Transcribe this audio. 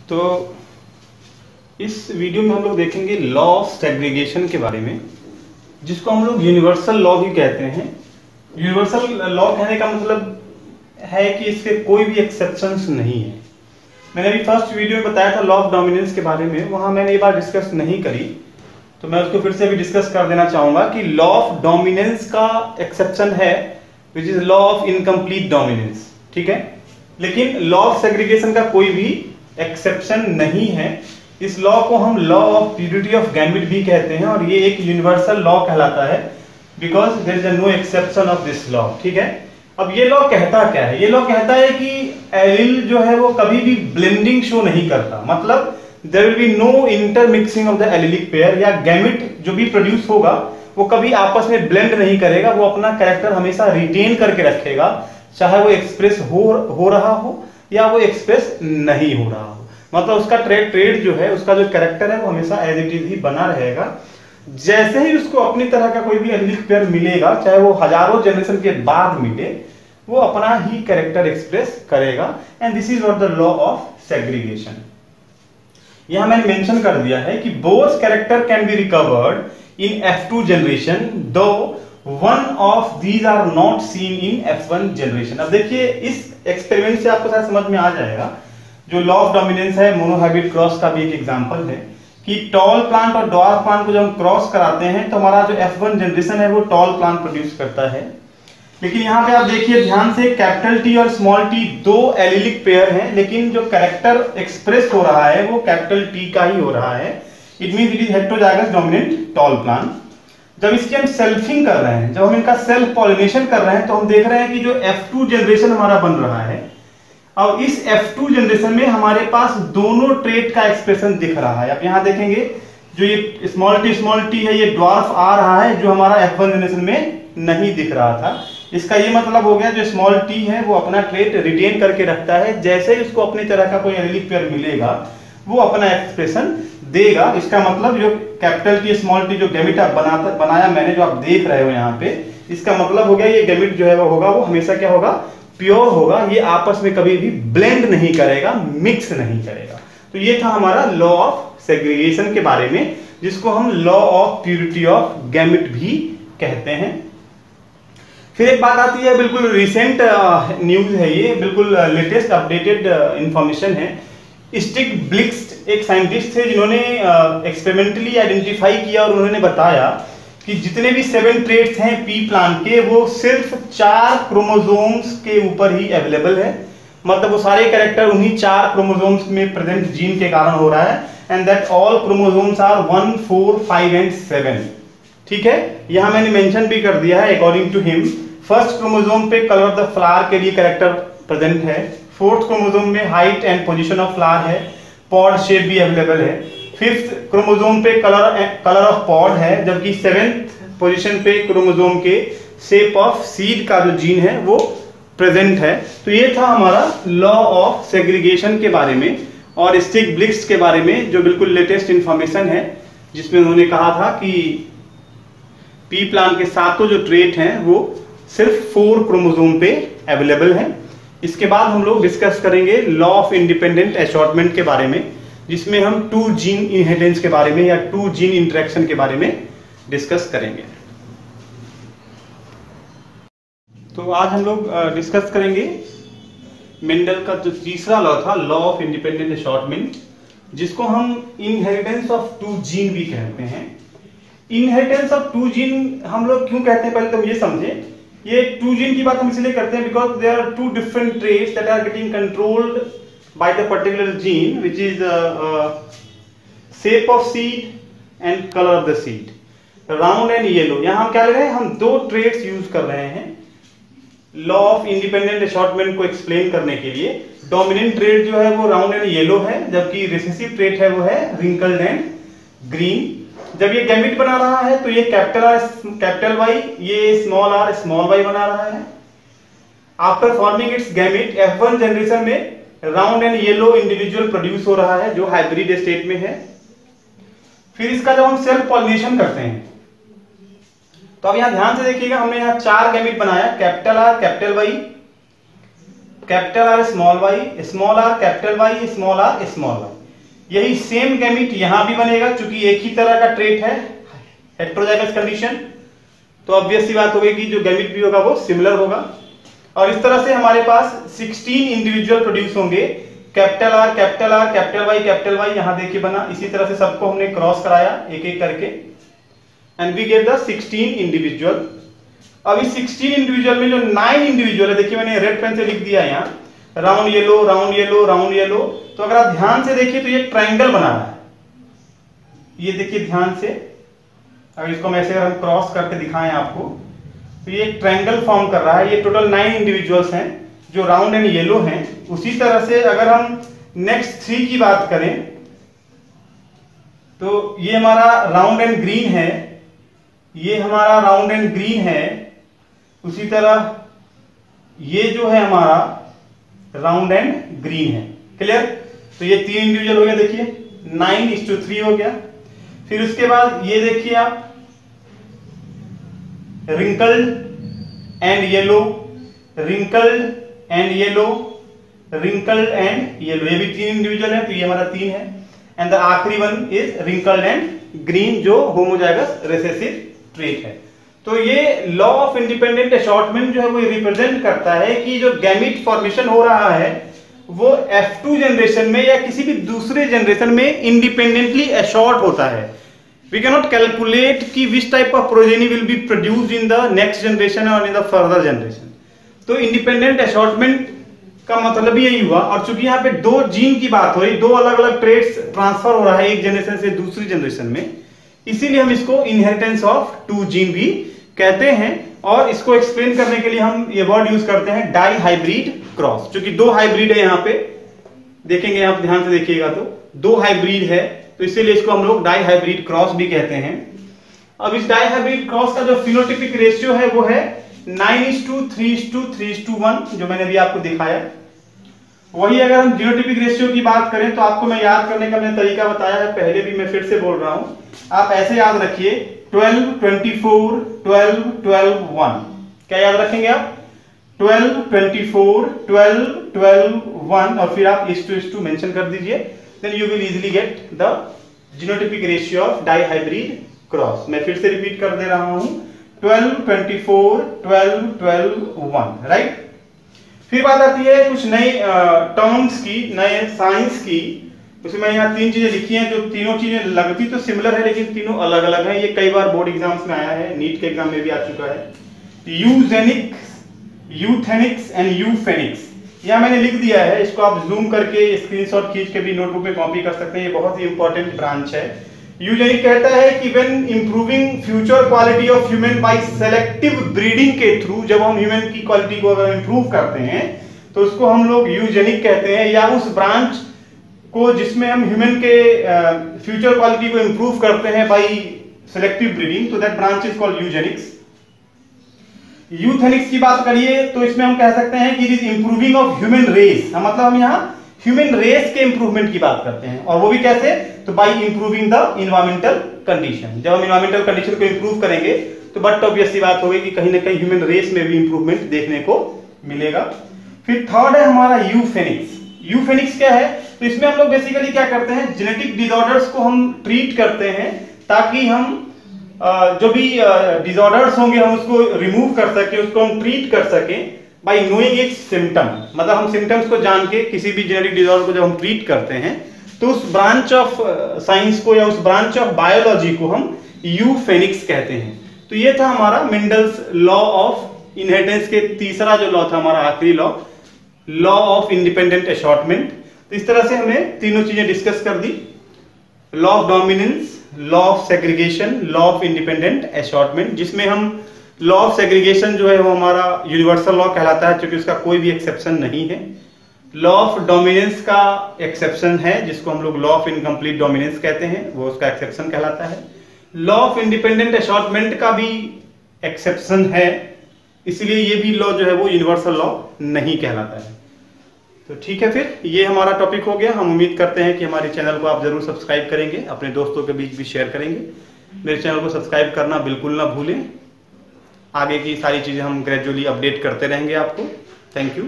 तो इस वीडियो में हम लोग देखेंगे लॉ ऑफ सेग्रीगेशन के बारे में, जिसको हम लोग यूनिवर्सल लॉ भी कहते हैं। यूनिवर्सल लॉ कहने का मतलब है कि इसके कोई भी एक्सेप्शंस नहीं है। मैंने अभी फर्स्ट वीडियो में बताया था लॉ ऑफ डोमिनेंस के बारे में, वहां मैंने ये बात डिस्कस नहीं करी, तो मैं उसको फिर से भी डिस्कस कर देना चाहूंगा कि लॉ ऑफ डोमिनेंस का एक्सेप्शन है which is law of incomplete dominance, ठीक है। लेकिन लॉ ऑफ सेग्रीगेशन का कोई भी एक्सेप्शन नहीं है। इस लॉ को हम law of purity of gamete भी कहते हैं और ये एक यूनिवर्सल लॉ कहलाता है because there is no exception of this law, ठीक है। अब ये लॉ कहता क्या है? ये लॉ कहता है कि एलील जो है वो कभी भी ब्लेंडिंग शो नहीं करता, मतलब there will be no intermixing of the allelic pair, या गैमेट जो भी प्रोड्यूस होगा वो कभी आपस में ब्लेंड नहीं करेगा, वो अपना कैरेक्टर हमेशा रिटेन करके रखेगा, चाहे वो एक्सप्रेस हो रहा हो या वो एक्सप्रेस नहीं हो रहा हो। मतलब उसका ट्रेड जो है, उसका जो कैरेक्टर है वो हमेशा एज इट इज ही बना रहेगा। जैसे ही उसको अपनी तरह का कोई भी एलिलिक पेयर मिलेगा, चाहे वो हजारों जनरेशन के बाद मिले, वो अपना ही कैरेक्टर एक्सप्रेस करेगा। And this is what the law of segregation. यहां मैंने मेंशन कर दिया है कि both character can be recovered in F2 generation though one of these are not seen in F1 generation. अब देखिए इस एक्सपेरिमेंट से आपको शायद समझ में आ जाएगा, जो लॉ ऑफ डोमिनेंस है मोनोहाइब्रिड क्रॉस का भी एक एग्जांपल है कि टॉल प्लांट और ड्वार्फ प्लांट को जब हम क्रॉस कराते हैं तो हमारा जो F1 जनरेशन है वो टॉल प्लांट प्रोड्यूस करता है। लेकिन यहाँ पे आप देखिए ध्यान से, कैपिटल टी और स्मॉल टी दो एलिलिक पेयर हैं, लेकिन जो कैरेक्टर एक्सप्रेस हो रहा है वो कैपिटल टी का ही हो रहा है। It means it is heterozygous dominant tall plant. जब इसकी हम सेल्फिंग कर रहे हैं, जब हम इनका सेल्फ पॉलिनेशन कर रहे हैं, तो हम देख रहे हैं कि जो F2 जनरेशन हमारा बन रहा है, अब इस F2 जनरेशन में हमारे पास दोनों ट्रेट का एक्सप्रेशन दिख रहा है। आप यहां देखेंगे जो ये स्मॉल टी है, ये ड्वार्फ आ रहा है, जो हमारा F1 जनरेशन में नहीं दिख रहा था। इसका ये मतलब हो गया जो स्मॉल टी है वो अपना ट्रेट रिटेन करके रखता है, जैसे ही उसको अपनी तरह का कोई एलिलिक पेयर मिलेगा वो अपना एक्सप्रेशन देगा। इसका मतलब जो कैपिटल टी स्मॉल टी जो गैमेट बनाया मैंने, जो आप देख रहे हो यहाँ पे, इसका मतलब हो गया ये गैमेट जो है वो होगा, वो हमेशा क्या होगा, प्योर होगा। ये आपस में कभी भी ब्लेंड नहीं करेगा, मिक्स नहीं करेगा। तो ये था हमारा लॉ ऑफ सेग्रीगेशन के बारे में, जिसको हम law of purity of gamete भी कहते हैं। फिर एक बात आती है, बिल्कुल रिसेंट न्यूज है ये, बिल्कुल लेटेस्ट अपडेटेड इंफॉर्मेशन है। स्टिग ब्लिक्स एक साइंटिस्ट थे जिन्होंने एक्सपेरिमेंटली आइडेंटिफाई किया और उन्होंने बताया कि जितने भी 7 ट्रेट्स हैं पी प्लांट के, वो सिर्फ 4 क्रोमोसोम्स के ऊपर ही अवेलेबल है। मतलब वो सारे कैरेक्टर उन्हीं 4 क्रोमोसोम्स में प्रेजेंट जीन के कारण हो रहा है, and that all chromosomes are 1, 4, 5 and 7, ठीक है। यहां मैंने मेंशन भी कर दिया है, according to him first chromosome पे कलर ऑफ द फ्लावर के लिए कैरेक्टर प्रेजेंट है, 4th क्रोमोसोम में height and position of flower है, पॉड शेप भी अवेलेबल है, 5th क्रोमोसोम पे कलर ऑफ पॉड है, जबकि 7th पोजीशन पे क्रोमोसोम के शेप ऑफ सीड का जो जीन है वो प्रेजेंट है। तो ये था हमारा लॉ ऑफ सेग्रीगेशन के बारे में और स्टिग ब्लिक्स के बारे में, जो बिल्कुल लेटेस्ट इंफॉर्मेशन है, जिसमें उन्होंने कहा था कि पी प्लांट के सातों जो ट्रेट हैं वो सिर्फ 4 क्रोमोसोम पे अवेलेबल है। इसके बाद हम लोग डिस्कस करेंगे लॉ ऑफ इंडिपेंडेंट असॉर्टमेंट के बारे में, जिसमें हम 2 जीन इनहेरिटेंस के बारे में या 2 जीन इंटरेक्शन के बारे में डिस्कस करेंगे। तो आज हम लोग डिस्कस करेंगे मेंडल का जो तीसरा लॉ था, लॉ ऑफ इंडिपेंडेंट असॉर्टमेंट, जिसको हम इनहेरिटेंस ऑफ 2 जीन भी कहते हैं। इनहेरिटेंस ऑफ 2 जीन हम लोग क्यों कहते हैं, पहले तो ये समझे। ये 2 जीन की बात हम इसलिए करते हैं because there are 2 different traits that are getting controlled by the particular gene which is shape of seed and colour of the seed, round and yellow. यहां हम क्या ले रहे हैं, हम 2 ट्रेट्स यूज कर रहे हैं लॉ ऑफ इंडिपेंडेंट असॉर्टमेंट को एक्सप्लेन करने के लिए। डोमिनेंट ट्रेट जो है वो राउंड एंड येलो है, जबकि रिसेसिव ट्रेट है वो है रिंकल्ड एंड ग्रीन। जब ये गैमेट बना रहा है तो ये कैपिटल वाई, ये स्मॉल वाई बना रहा है। After forming its gamete, F1 generation में round and yellow individual produce हो रहा है जो हाइब्रिड स्टेट में है। फिर इसका जब हम सेल्फ पॉलिनेशन करते हैं, तो अब यहां ध्यान से देखिएगा, हमने यहां 4 गैमेट बनाया, capital R, capital Y, capital R small R capital Y small R small Y. यही सेम गैमीट यहां भी बनेगा, क्योंकि एक ही तरह का ट्रेट है, हेटेरोजाइगस कंडीशन, तो ऑब्वियस सी बात होगी कि जो गैमीट भी होगा वो सिमिलर होगा। और इस तरह से हमारे पास 16 इंडिविजुअल प्रोड्यूस होंगे, कैपिटल आर कैपिटल वाई यहां देखिए बना। इसी तरह से सबको हमने क्रॉस कराया एक एक करके, and we get the 16 individual. अब इस 16 इंडिविजुअल में जो 9 इंडिविजुअल है, देखिए मैंने रेड पेन से लिख दिया यहां, round yellow round yellow round yellow. तो अगर आप ध्यान से देखिए तो ये ट्रायंगल बना रहा है, ये देखिए ध्यान से, अगर इसको मैं ऐसे अगर हम क्रॉस करके दिखाएं आपको, तो ये एक ट्रायंगल फॉर्म कर रहा है। ये टोटल 9 इंडिविजुअल्स हैं जो राउंड एंड येलो हैं। उसी तरह से अगर हम नेक्स्ट 3 की बात करें तो ये हमारा राउंड एंड ग्रीन है, ये हमारा राउंड एंड ग्रीन है। उसी तरह ये जो है हमारा राउंड एंड ग्रीन है। क्लियर? तो ये 3 इंडिविजुअल हो गया, देखिए 9:3 हो गया। फिर उसके बाद ये देखिए आप, wrinkled and yellow, wrinkled and yellow, wrinkled and yellow, ये भी 3 इंडिविजुअल है, तो ये हमारा 3 है। एंड द आखिरी one is wrinkled and green, जो होमोजाइगस रिसेसिव ट्रेट है। तो ये लॉ ऑफ इंडिपेंडेंट असॉर्टमेंट जो है वो रिप्रेजेंट करता है कि जो गैमीट फॉर्मेशन हो रहा है वो F2 जनरेशन में या किसी भी दूसरे जनरेशन में इंडिपेंडेंटली असॉर्ट होता है। वी कैन नॉट कैलकुलेट कि which type of progeny will be produced in the next generation और इन द फर्दर जनरेशन। तो इंडिपेंडेंट असॉर्टमेंट का मतलब यही हुआ। और चूंकि यहाँ पे 2 जीन की बात हो रही, 2 अलग अलग ट्रेट्स ट्रांसफर हो रहा है एक जनरेशन से दूसरी जनरेशन में, इसीलिए हम इसको इनहेरिटेंस ऑफ 2 जीन भी कहते हैं। और इसको एक्सप्लेन करने के लिए हम ये वर्ड यूज करते हैं डाई हाइब्रिड क्रॉस। क्योंकि 2 हाइब्रिड है, यहाँ पे देखेंगे आप ध्यान से देखिएगा तो 2 हाइब्रिड है, तो इसीलिए इसको हम लोग डाई हाइब्रिड क्रॉस भी कहते हैं। अब इस डाई हाइब्रिड क्रॉस का जो फिनोटिपिक रेशियो है वो है 9:3:3:1, जो मैंने भी आपको दिखाया। वही अगर हम जीनोटिपिक रेशियो की बात करें तो आपको मैं याद करने का मैंने तरीका बताया है पहले भी, मैं फिर से बोल रहा हूं, आप ऐसे याद रखिए 12:24:12:12:1। क्या याद रखेंगे आप? 12:24:12:12:1 और फिर आप इस टू मेंशन कर दीजिए, then you will easily get the genotypic ratio of dihybrid cross. मैं फिर से रिपीट कर दे रहा हूं 12:24:12:12:1, राइट। फिर बात आती है कुछ नए टर्म्स की, नए साइंस की। उसमें मैंने यहाँ 3 चीजें लिखी हैं, जो तीनों चीजें लगती तो सिमिलर है लेकिन तीनों अलग अलग हैं। ये कई बार बोर्ड एग्जाम्स में आया है, नीट के एग्जाम में भी आ चुका है। यूजेनिक्स, यूथेनिक्स एंड यूफेनिक्स, यहाँ मैंने लिख दिया है, इसको आप जूम करके स्क्रीनशॉट खींच के भी नोटबुक में कॉपी कर सकते हैं। ये बहुत ही इंपॉर्टेंट ब्रांच है। यूजेनिक कहता है कि when improving future quality of human by selective breeding के थ्रू, जब हम ह्यूमन की क्वालिटी को अगर इंप्रूव करते हैं तो उसको हम लोग यूजेनिक कहते हैं। या उस ब्रांच को जिसमें हम ह्यूमन के फ्यूचर क्वालिटी को इंप्रूव करते हैं बाय सेलेक्टिव ब्रीडिंग, तो that branch is called Eugenix. यूथेनिक्स की बात करिए तो इसमें हम कह सकते हैं कि it is improving of human race, मतलब हम यहाँ ह्यूमन रेस के इंप्रूवमेंट की बात करते हैं। और वो भी कैसे? तो by improving the environmental condition. जब हम इन्वायरमेंटल कंडीशन को इंप्रूव करेंगे तो बट ऑब्वियस सी बात होगी कि कहीं ना कहीं ह्यूमन रेस में भी इंप्रूवमेंट देखने को मिलेगा। फिर थर्ड है हमारा यूफेनिक्स। यूफेनिक्स क्या है? तो इसमें हम लोग बेसिकली क्या करते हैं, जेनेटिक डिसऑर्डर्स को हम ट्रीट करते हैं ताकि हम जो भी डिसऑर्डर्स होंगे हम उसको रिमूव कर सके, उसको हम ट्रीट कर सके बाय नोइंग इट्स सिम्टम। मतलब हम सिम्टम्स को जान के किसी भी जेनेटिक डिसऑर्डर को जब हम ट्रीट करते हैं तो उस ब्रांच ऑफ साइंस को या उस ब्रांच ऑफ बायोलॉजी को हम यूफेनिक्स कहते हैं। तो ये था हमारा मेंडल्स लॉ ऑफ इनहेरिटेंस के तीसरा जो लॉ था हमारा आखिरी law, law of independent assortment. तो इस तरह से हमने तीनों चीजें डिस्कस कर दी, law of dominance, law of segregation, law of independent assortment, जिसमें हम लॉ ऑफ सेग्रीगेशन जो है वो हमारा यूनिवर्सल लॉ कहलाता है क्योंकि उसका कोई भी एक्सेप्शन नहीं है। लॉ ऑफ डोमिनेंस का एक्सेप्शन है जिसको हम लोग लॉ ऑफ इनकम्प्लीट डोमिनेंस कहते हैं, वो उसका एक्सेप्शन कहलाता है। लॉ ऑफ इंडिपेंडेंट असॉर्टमेंट का भी एक्सेप्शन है, इसलिए ये भी लॉ जो है वो यूनिवर्सल लॉ नहीं कहलाता है। तो ठीक है, फिर ये हमारा टॉपिक हो गया। हम उम्मीद करते हैं कि हमारे चैनल को आप जरूर सब्सक्राइब करेंगे, अपने दोस्तों के बीच भी शेयर करेंगे। मेरे चैनल को सब्सक्राइब करना बिल्कुल ना भूलें। आगे की सारी चीजें हम ग्रेजुअली अपडेट करते रहेंगे आपको। Thank you.